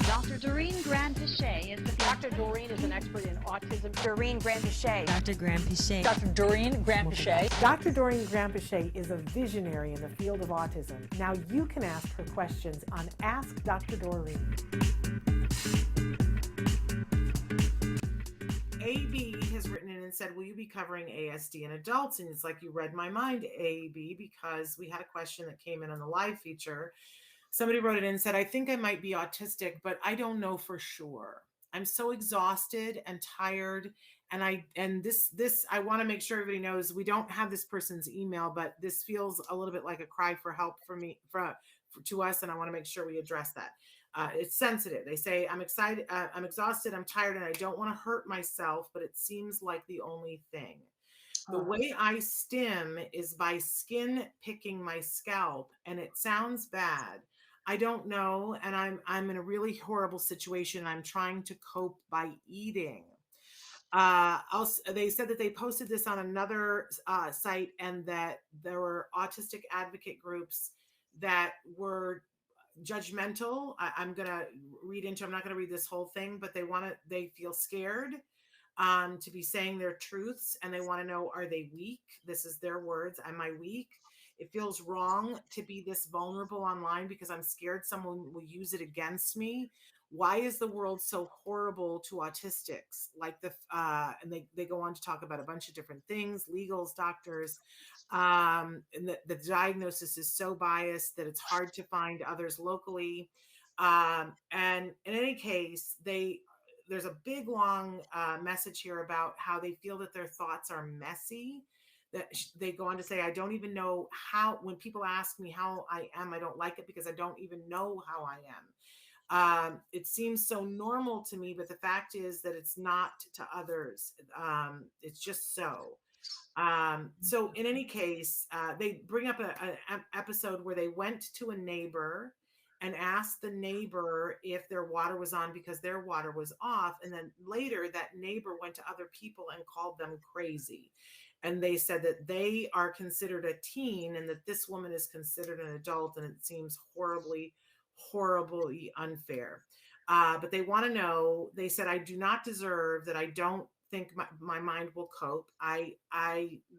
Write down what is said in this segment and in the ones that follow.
Dr. Doreen Granpeesheh is the Dr. Doreen is an expert in autism. Doreen Granpeesheh. Dr. Granpeesheh. Dr. Doreen Granpeesheh. Dr. Doreen Granpeesheh is a visionary in the field of autism. Now you can ask her questions on Ask Dr. Doreen. AB has written in and said, will you be covering ASD in adults? And it's like, you read my mind, AB, because we had a question that came in on the live feature. Somebody wrote it in and said, I think I might be autistic, but I don't know for sure. I'm so exhausted and tired. And I want to make sure everybody knows we don't have this person's email, but this feels a little bit like a cry for help to us. And I want to make sure we address that. It's sensitive. They say, I'm excited, I'm exhausted, I'm tired, and I don't want to hurt myself, but it seems like the only thing. The way I stim is by skin picking my scalp, and it sounds bad. I don't know, and I'm in a really horrible situation. I'm trying to cope by eating. They said that they posted this on another site, and that there were autistic advocate groups that were judgmental. I'm not going to read this whole thing, but they feel scared to be saying their truths, and they want to know, are they weak? This is their words. Am I weak? It feels wrong to be this vulnerable online because I'm scared someone will use it against me. Why is the world so horrible to autistics? And they go on to talk about a bunch of different things, legals, doctors, and the diagnosis is so biased that it's hard to find others locally. And in any case, there's a big, long message here about how they feel that their thoughts are messy. That they go on to say, I don't even know how, when people ask me how I am, I don't like it because I don't even know how I am. It seems so normal to me, but the fact is that it's not to others. It's just so. So in any case, they bring up an episode where they went to a neighbor and asked the neighbor if their water was on because their water was off. And then later that neighbor went to other people and called them crazy. And they said that they are considered a teen and that this woman is considered an adult, and it seems horribly, horribly unfair. But they want to know, they said, I do not deserve that. I don't think my mind will cope. I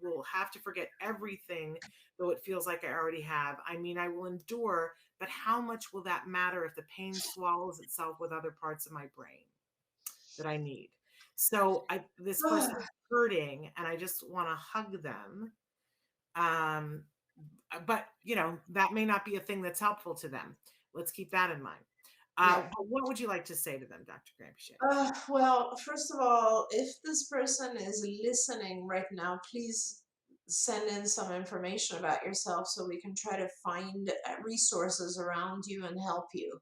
will have to forget everything, though it feels like I already have. I mean, I will endure, but how much will that matter if the pain swallows itself with other parts of my brain that I need? So this person is hurting, and I just want to hug them. But that may not be a thing that's helpful to them. Let's keep that in mind. What would you like to say to them, Dr. Granpeesheh? Well, first of all, if this person is listening right now, please send in some information about yourself so we can try to find resources around you and help you.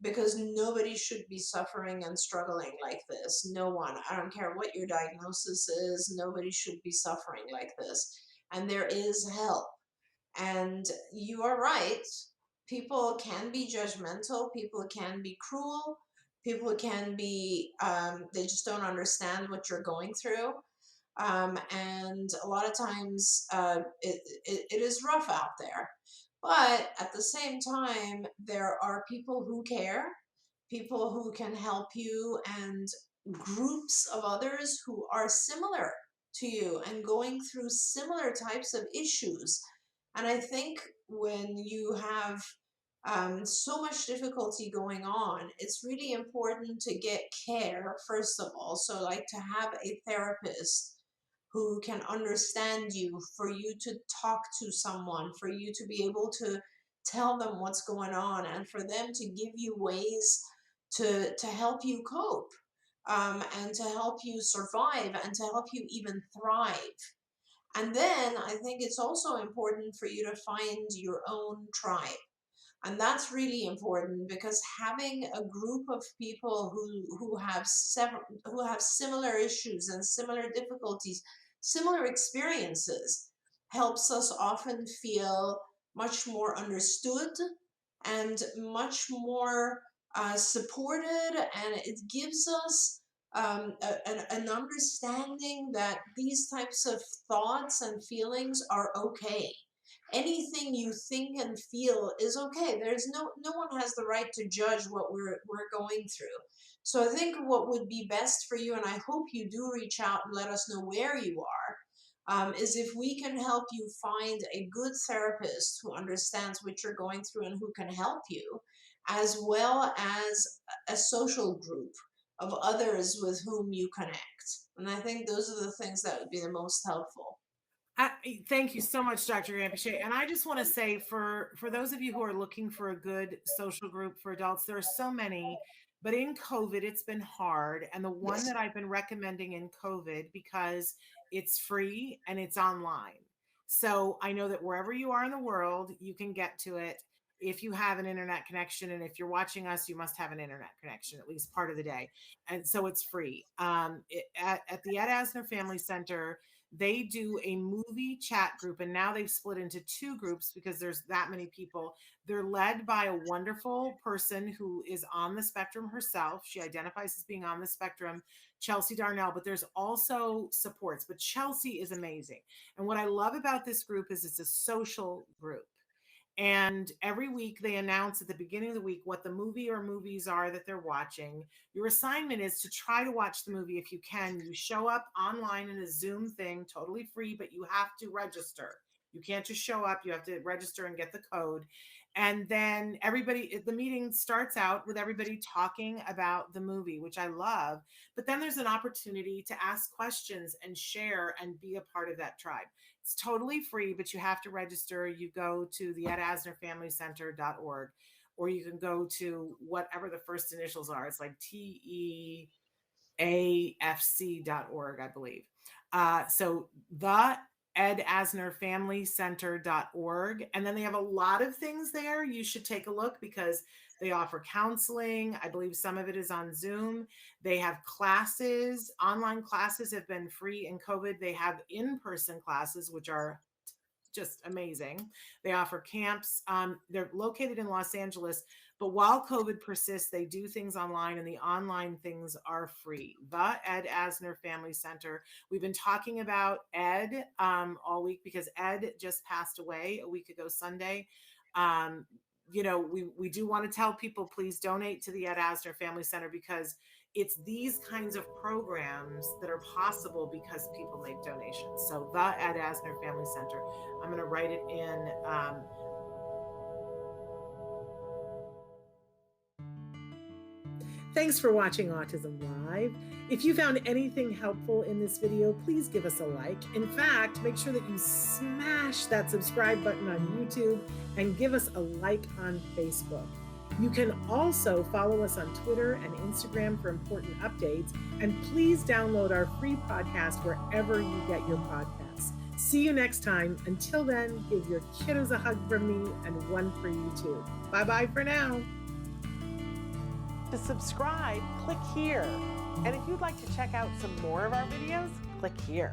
Because nobody should be suffering and struggling like this. No one. I don't care what your diagnosis is. Nobody should be suffering like this. And there is help. And you are right. People can be judgmental. People can be cruel. People can be, they just don't understand what you're going through. And a lot of times it is rough out there. But at the same time, there are people who care, people who can help you, and groups of others who are similar to you and going through similar types of issues. And I think when you have so much difficulty going on, it's really important to get care, first of all. So like to have a therapist who can understand you, for you to talk to someone, for you to be able to tell them what's going on, and for them to give you ways to help you cope, and to help you survive, and to help you even thrive. And then I think it's also important for you to find your own tribe. And that's really important, because having a group of people who have similar issues and similar difficulties, similar experiences, helps us often feel much more understood and much more supported, and it gives us an understanding that these types of thoughts and feelings are okay. anything you think and feel is okay. There's no one has the right to judge what we're going through. So I think what would be best for you, and I hope you do reach out and let us know where you are, is if we can help you find a good therapist who understands what you're going through and who can help you, as well as a social group of others with whom you connect. And I think those are the things that would be the most helpful. Thank you so much, Dr. Granpeesheh. And I just want to say for those of you who are looking for a good social group for adults, there are so many, but in COVID, it's been hard. And the one Yes. that I've been recommending in COVID, because it's free and it's online. So I know that wherever you are in the world, you can get to it if you have an internet connection. And if you're watching us, you must have an internet connection at least part of the day. And so it's free. At the Ed Asner Family Center, they do a movie chat group, and now they've split into two groups because there's that many people. They're led by a wonderful person who is on the spectrum herself. She identifies as being on the spectrum, Chelsea Darnell, but there's also supports. But Chelsea is amazing. And what I love about this group is it's a social group. And every week they announce at the beginning of the week what the movie or movies are that they're watching. Your assignment is to try to watch the movie if you can. You show up online in a Zoom thing, totally free, but you have to register. You can't just show up. You have to register and get the code. And then the meeting starts out with everybody talking about the movie, which I love. But then there's an opportunity to ask questions and share and be a part of that tribe. It's totally free, but you have to register. You go to the edasnerfamilycenter.org, or you can go to whatever the first initials are. It's like TEAFC.org, I believe. So the edasnerfamilycenter.org. And then they have a lot of things there. You should take a look because they offer counseling. I believe some of it is on Zoom. They have classes. Online classes have been free in COVID. They have in-person classes, which are just amazing. They offer camps. They're located in Los Angeles, but while COVID persists, they do things online, and the online things are free. The Ed Asner Family Center. We've been talking about Ed all week because Ed just passed away a week ago Sunday. We do want to tell people, please donate to the Ed Asner Family Center, because it's these kinds of programs that are possible because people make donations. So the Ed Asner Family Center. I'm going to write it in. Thanks for watching Autism Live. If you found anything helpful in this video, please give us a like. In fact, make sure that you smash that subscribe button on YouTube and give us a like on Facebook. You can also follow us on Twitter and Instagram for important updates. And please download our free podcast wherever you get your podcasts. See you next time. Until then, give your kiddos a hug from me and one for you too. Bye-bye for now. To subscribe, click here. And if you'd like to check out some more of our videos, click here.